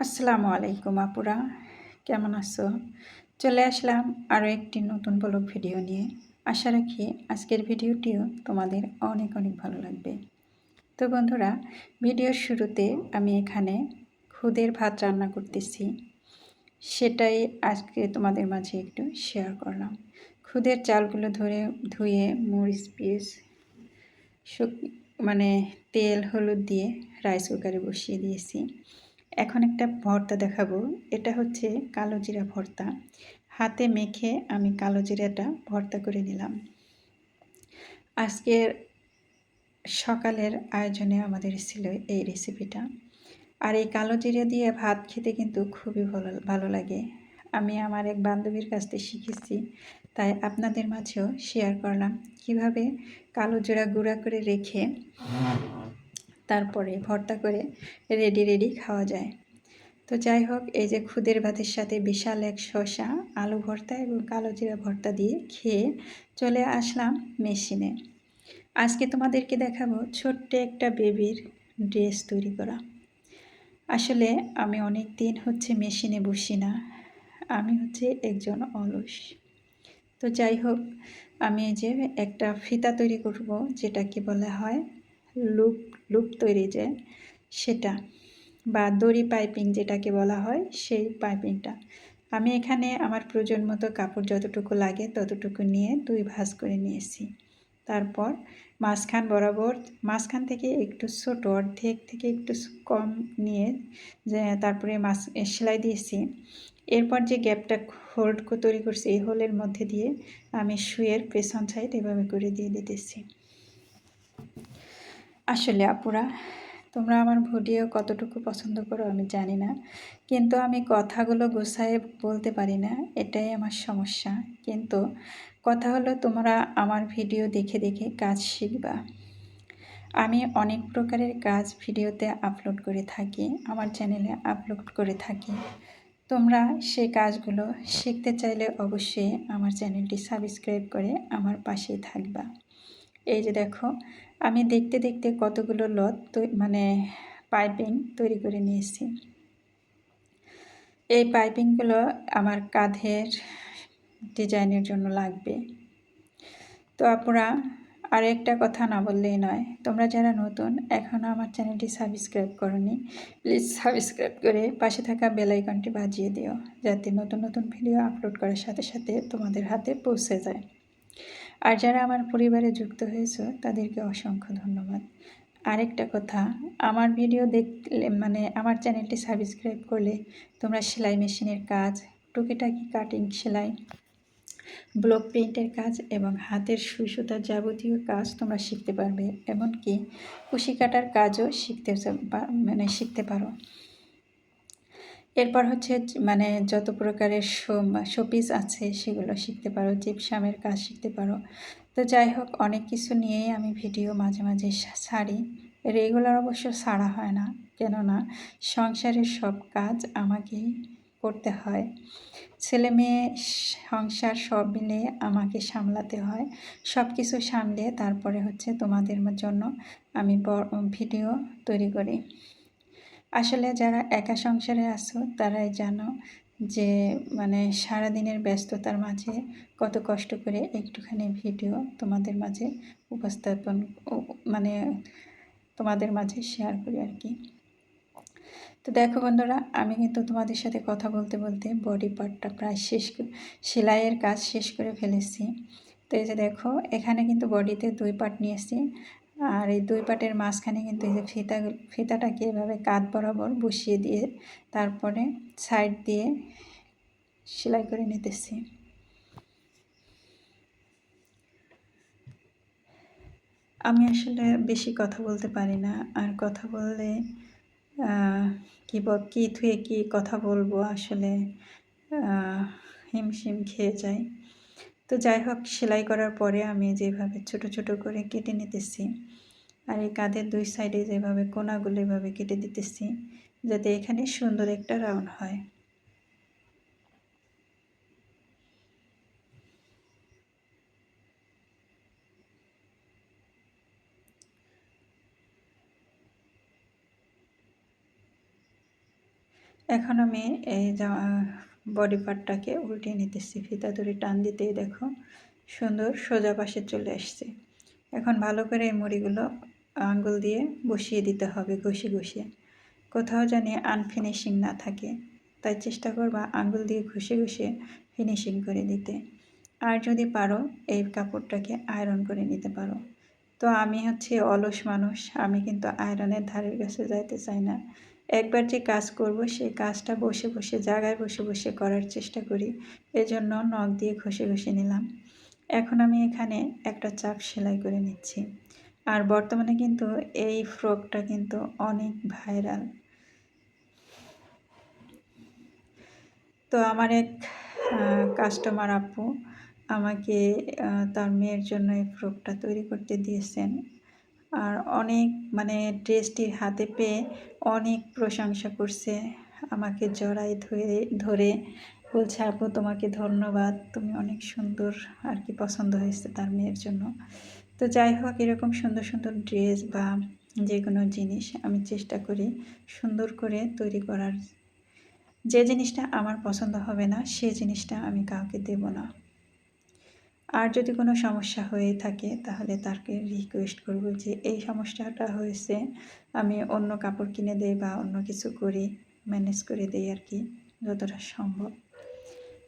আসসালামু আলাইকুম আপুরা, কেমন আছো? চলে আসলাম আরও একটি নতুন ব্লগ ভিডিও নিয়ে। আশা রাখি আজকের ভিডিওটিও তোমাদের অনেক অনেক ভালো লাগবে। তো বন্ধুরা, ভিডিওর শুরুতে আমি এখানে খুদের ভাত রান্না করতেছি, সেটাই আজকে তোমাদের মাঝে একটু শেয়ার করলাম। খুদের চালগুলো ধুয়ে মরিচ পিস তেল হলুদ দিয়ে রাইস কুকারে বসিয়ে দিয়েছি। এখন একটা ভর্তা দেখাবো। এটা হচ্ছে কালো জিরা ভর্তা। হাতে মেখে আমি কালো জিরাটা ভর্তা করে নিলাম। আজকের সকালের আয়োজনে আমাদের ছিল এই রেসিপিটা। আর এই কালো জিরা দিয়ে ভাত খেতে কিন্তু খুবই ভালো লাগে। আমি আমার এক বান্ধবীর কাছ থেকে শিখেছি, তাই আপনাদের মাঝেও শেয়ার করলাম কিভাবে কালো জিরা গুঁড়া করে রেখে তারপরে ভর্তা করে রেডি খাওয়া যায়। তো যাই হোক, এই যে খুদের ভাতের সাথে বিশাল এক শসা, আলু ভর্তা এবং কালো জিরা ভর্তা দিয়ে খেয়ে চলে আসলাম মেশিনে। আজকে তোমাদেরকে দেখাবো ছোট্ট একটা বেবির ড্রেস তৈরি করা। আসলে আমি অনেক দিন মেশিনে বসি না, আমি একজন অলস। তো যাই হোক, আমি এই যে একটা ফিতা তৈরি করব, যেটাকে বলা হয় লুপ তৈরি, যে সেটা বা দড়ি পাইপিং যেটাকে বলা হয়, সেই পাইপিংটা আমি এখানে আমার প্রয়োজন মতো কাপড় যতটুকু লাগে ততটুকু নিয়ে 2 ভাঁজ করে নিয়েছি। তারপর মাঝখান থেকে একটু ছোট, অর্ধেক থেকে একটু কম নিয়ে তারপরে সেলাই দিয়েছি। এরপর যে গ্যাপটা হোল্ড তৈরি করছি, এই হোলের মধ্যে দিয়ে আমি সুইয়ের পেছন সাইড এভাবে করে দিয়ে দিতেছি। আসলে আপুরা, তোমরা আমার ভিডিও কতটুকু পছন্দ করো আমি জানি না, কিন্তু আমি কথাগুলো গোছায় বলতে পারি না, এটাই আমার সমস্যা। কিন্তু কথা হলো, তোমরা আমার ভিডিও দেখে দেখে কাজ শিখবা। আমি অনেক প্রকারের কাজ ভিডিওতে আপলোড করে থাকি, আমার চ্যানেলে আপলোড করে থাকি। তোমরা সেই কাজগুলো শিখতে চাইলে অবশ্যই আমার চ্যানেলটি সাবস্ক্রাইব করে আমার পাশেই থাকবা। এই যে দেখো, আমি দেখতে দেখতে কতগুলো পাইপিং তৈরি করে নিয়েছি। এই পাইপিংগুলো আমার কাঁধের ডিজাইনের জন্য লাগবে। তো আপুরা, আর একটা কথা না বললেই নয়, তোমরা যারা নতুন এখনও আমার চ্যানেলটি সাবস্ক্রাইব করোনি, প্লিজ সাবস্ক্রাইব করে পাশে থাকা বেল আইকনটি বাজিয়ে দিও, যাতে নতুন নতুন ভিডিও আপলোড করার সাথে সাথে তোমাদের হাতে পৌঁছে যায়। আর যারা আমার পরিবারে যুক্ত হয়েছে তাদেরকে অসংখ্য ধন্যবাদ। আরেকটা কথা, আমার ভিডিও দেখলে আমার চ্যানেলটি সাবস্ক্রাইব করলে তোমরা সেলাই মেশিনের কাজ, টুকিটাকি কাটিং সেলাই, ব্লক পেইন্টের কাজ এবং হাতের সুই সুতার যাবতীয় কাজ তোমরা শিখতে পারবে। এমনকি কুশি কাটার কাজও শিখতে পারো। এরপর যত প্রকারের শোপিস আছে সেগুলো শিখতে পারো, জিপসামের কাজ শিখতে পারো। তো যাই হোক, অনেক কিছু নিয়েই আমি ভিডিও মাঝে মাঝে ছাড়ি। রেগুলার অবশ্য ছাড়া হয় না, কেননা সংসারের সব কাজ আমাকেই করতে হয়। ছেলে মেয়ে সংসার সব মিলিয়ে আমাকে সামলাতে হয়। সব কিছু সামলিয়ে তারপরে তোমাদের জন্য আমি ভিডিও তৈরি করি। আসলে যারা একা সংসারে আছো তারাই জানো যে সারাদিনের ব্যস্ততার মাঝে কত কষ্ট করে একটুখানি ভিডিও তোমাদের মাঝে উপস্থাপন তোমাদের মাঝে শেয়ার করি আর কি। তো দেখো বন্ধুরা, আমি কিন্তু তোমাদের সাথে কথা বলতে বলতে বডি পার্টটা প্রায় সেলাইয়ের কাজ শেষ করে ফেলেছি। তো এই যে দেখো, এখানে কিন্তু বডিতে 2 পার্ট নিয়েছি, আর এই 2 পার্টের মাঝখানে কিন্তু এই যে ফিতাটাকে এভাবে কাঁধ বরাবর বসিয়ে দিয়ে তারপরে সাইড দিয়ে সেলাই করে নিতেছি। আমি আসলে বেশি কথা বলতে পারি না, আর কথা বললে কি থুয়ে কি কথা বলবো, আসলে হিমশিম খেয়ে যায়। তো যাই হোক, সেলাই করার পরে আমি যেভাবে ছোট ছোট করে কেটে নিতেছি, আর এই কাঁধের 2 সাইডে যেভাবে কোনাগুলো এভাবে কেটে দিতেছি, যাতে এখানে সুন্দর একটা রাউন্ড হয়। এখন আমি এই বডি পার্টটাকে উল্টে নিতেছি, ফিতা ধরে টান দিতেই দেখো সুন্দর সোজা পাশে চলে আসছে। এখন ভালো করে এই মুড়িগুলো আঙ্গুল দিয়ে বসিয়ে দিতে হবে, ঘষে ঘষে, কোথাও জানি আনফিনিশিং না থাকে, তাই চেষ্টা করবা আঙ্গুল দিয়ে ঘষে ঘষে ফিনিশিং করে দিতে। আর যদি পারো এই কাপড়টাকে আয়রন করে নিতে পারো। তো আমি হচ্ছে অলস মানুষ, আমি কিন্তু আয়রনের ধারের কাছে যাইতে চাই না। একবার যে কাজ করব সেই কাজটা বসে বসে জায়গায় বসে বসে করার চেষ্টা করি, এজন্য নখ দিয়ে ঘষে ঘষে নিলাম। এখন আমি এখানে একটা চাপ সেলাই করে নিচ্ছি। আর বর্তমানে কিন্তু এই ফ্রকটা কিন্তু অনেক ভাইরাল। তো আমার এক কাস্টমার আপু আমাকে তার মেয়ের জন্য এই ফ্রকটা তৈরি করতে দিয়েছেন। আর অনেক মানে ড্রেসটির হাতে পেয়ে অনেক প্রশংসা করছে, আমাকে জড়াই ধরে বলছে আপু তোমাকে ধন্যবাদ, তুমি অনেক সুন্দর, আর কি পছন্দ হয়েছে তার মেয়ের জন্য। তো যাই হোক, এরকম সুন্দর সুন্দর ড্রেস বা যে কোনো জিনিস আমি চেষ্টা করি সুন্দর করে তৈরি করার। যে জিনিসটা আমার পছন্দ হবে না সেই জিনিসটা আমি কাউকে দেব না। আর যদি কোনো সমস্যা হয়ে থাকে তাহলে তাকে রিকোয়েস্ট করব যে এই সমস্যাটা হয়েছে, আমি অন্য কাপড় কিনে দেই বা অন্য কিছু করি, ম্যানেজ করে দেই আর কি, যতটা সম্ভব।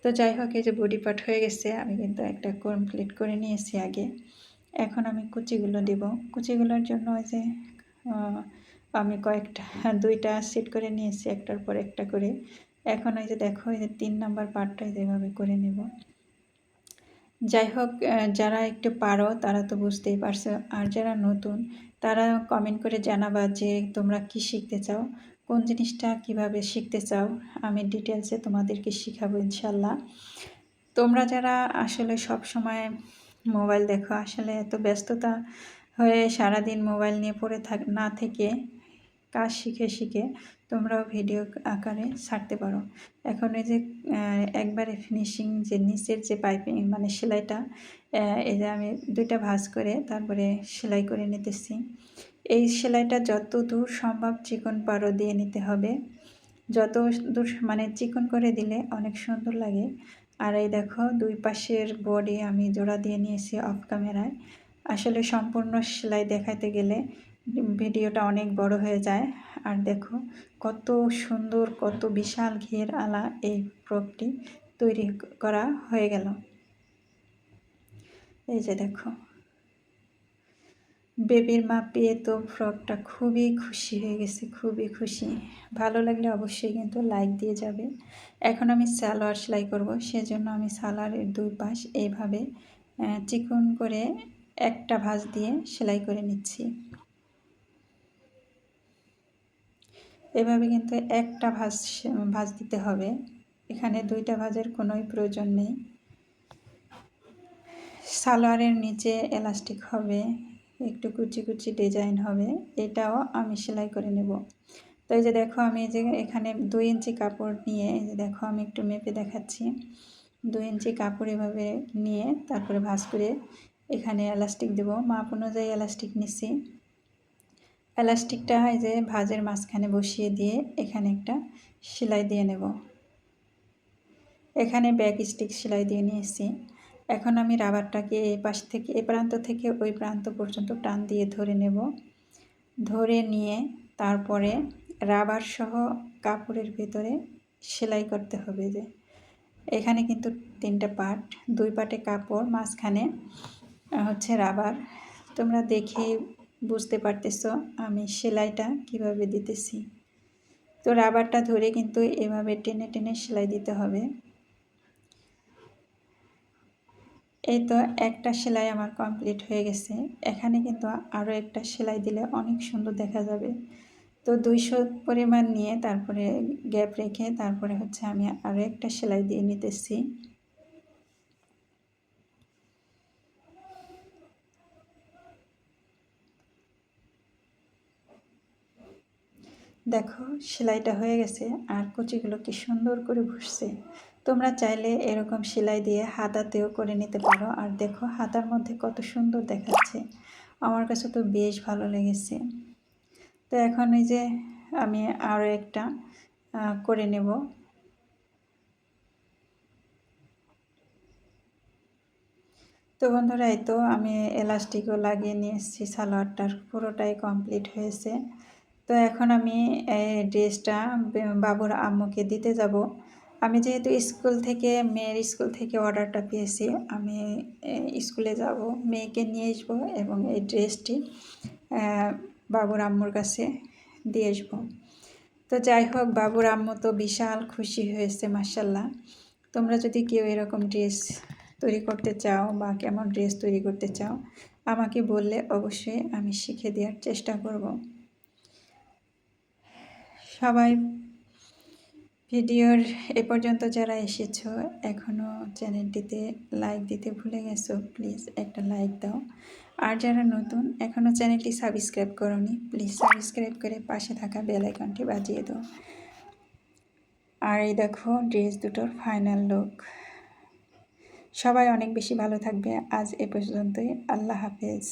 তো যাই হোক, এই যে বডি পার্ট হয়ে গেছে, আমি কিন্তু একটা কমপ্লিট করে নিয়েছি আগে। এখন আমি কুচিগুলো দেব। কুচিগুলোর জন্য ওই যে আমি দুইটা সেট করে নিয়েছি, একটার পর একটা করে। এখন ওই যে দেখো, এই যে 3 নাম্বার পার্টটা যেভাবে করে নেব। যাই হোক, যারা একটু পারো তারা তো বুঝতেই পারছো, আর যারা নতুন তারা কমেন্ট করে জানাবা যে তোমরা কি শিখতে চাও, কোন জিনিসটা কিভাবে শিখতে চাও, আমি ডিটেলসে তোমাদেরকে শিখাবো ইনশাল্লাহ। তোমরা যারা আসলে সব সময় মোবাইল দেখো, আসলে এত ব্যস্ততা হয়ে সারাদিন মোবাইল নিয়ে পড়ে না থেকে কাজ শিখে শিখে তোমরাও ভিডিও আকারে ছাড়তে পারো। এখন এই যে একবারে ফিনিশিং যে নিচের যে পাইপিং মানে সেলাইটা, এই যে আমি দুইটা ভাঁজ করে তারপরে সেলাই করে নিতেছি। এই সেলাইটা যত দূর সম্ভব চিকন পাড়ো দিয়ে নিতে হবে, যত দূর মানে চিকন করে দিলে অনেক সুন্দর লাগে। আর এই দেখো, দুই পাশের বডি আমি জোড়া দিয়ে নিয়েছি অফ ক্যামেরায়। আসলে সম্পূর্ণ সেলাই দেখাতে গেলে ভিডিওটা অনেক বড় হয়ে যায়। আর দেখো কত সুন্দর, কত বিশাল ঘের আলা এই ফ্রকটি তৈরি করা হয়ে গেল। এই যে দেখো, বেবির মা পেয়ে তো ফ্রকটা খুবই খুশি হয়ে গেছে, খুবই খুশি। ভালো লাগলে অবশ্যই কিন্তু লাইক দিয়ে যাবে। এখন আমি সালোয়ার সেলাই করব, সেজন্য আমি সালোয়ারের দুই পাশ এইভাবে চিকন করে একটা ভাঁজ দিয়ে সেলাই করে নিচ্ছি। এভাবে কিন্তু একটা ভাঁজ দিতে হবে, এখানে দুইটা ভাঁজের কোনোই প্রয়োজন নেই। সালোয়ারের নিচে এলাস্টিক হবে, একটু কুচি কুচি ডিজাইন হবে, এটাও আমি সেলাই করে নেব। তো এই যে দেখো, আমি যে এখানে 2 ইঞ্চি কাপড় নিয়ে, এই যে দেখো আমি একটু মেপে দেখাচ্ছি। 2 ইঞ্চি কাপড় এভাবে নিয়ে তারপরে ভাঁজ করে এখানে এলাস্টিক দেব, মাপ অনুযায়ী এলাস্টিক নিচ্ছি। এলাস্টিকটা এই যে ভাঁজের মাঝখানে বসিয়ে দিয়ে এখানে একটা সেলাই দিয়ে নেব। এখানে ব্যাক স্টিক সেলাই দিয়ে নিয়েছি। এখন আমি রাবারটাকে এই পাশ থেকে এই প্রান্ত থেকে ওই প্রান্ত পর্যন্ত টান দিয়ে ধরে নেব। ধরে নিয়ে তারপরে রাবার সহ কাপড়ের ভেতরে সেলাই করতে হবে। যে এখানে কিন্তু 3টা পার্ট, 2 পার্টে কাপড়, মাঝখানে হচ্ছে রাবার। তোমরা দেখে বুঝতে পারতেছো আমি সেলাইটা কিভাবে দিতেছি। তো রাবারটা ধরে কিন্তু এভাবে টেনে টেনে সেলাই দিতে হবে। এই তো একটা সেলাই আমার কমপ্লিট হয়ে গেছে। এখানে কিন্তু আরও একটা সেলাই দিলে অনেক সুন্দর দেখা যাবে। তো 200 পরিমাণ নিয়ে তারপরে গ্যাপ রেখে তারপরে হচ্ছে আমি আরও একটা সেলাই দিয়ে নিতেছি। দেখো সেলাইটা হয়ে গেছে, আর কুচিগুলো কি সুন্দর করে ঘুরছে। তোমরা চাইলে এরকম সেলাই দিয়ে হাতাতেও করে নিতে পারো। আর দেখো হাতার মধ্যে কত সুন্দর দেখাচ্ছে, আমার কাছে তো বেশ ভালো লেগেছে। তো এখন এই যে আমি আরও একটা করে নেব। তো বন্ধুরা, এই তো আমি এলাস্টিকও লাগিয়ে নিয়ে এসেছি, সালোয়ারটার পুরোটাই কমপ্লিট হয়েছে। তো এখন আমি এই ড্রেসটা বাবুর আম্মুকে দিতে যাব। আমি যেহেতু মেয়ের স্কুল থেকে অর্ডারটা পেয়েছি, আমি স্কুলে যাব, মেয়েকে নিয়ে আসবো এবং এই ড্রেসটি বাবুর আম্মুর কাছে দিয়ে আসবো। তো যাই হোক, বাবুর আম্মু তো বিশাল খুশি হয়েছে, মাশাল্লাহ। তোমরা যদি কেউ এরকম ড্রেস তৈরি করতে চাও বা কেমন ড্রেস তৈরি করতে চাও, আমাকে বললে অবশ্যই আমি শিখে দেওয়ার চেষ্টা করব। সবাই ভিডিওর এ পর্যন্ত যারা এসেছো, এখনও চ্যানেলটিতে লাইক দিতে ভুলে গেছো, প্লিজ একটা লাইক দাও। আর যারা নতুন এখনও চ্যানেলটি সাবস্ক্রাইব করোনি, প্লিজ সাবস্ক্রাইব করে পাশে থাকা বেল আইকনটি বাজিয়ে দাও। আর এই দেখো ড্রেস দুটোর ফাইনাল লুক। সবাই অনেক বেশি ভালো থাকবে। আজ এ পর্যন্তই। আল্লাহ হাফেজ।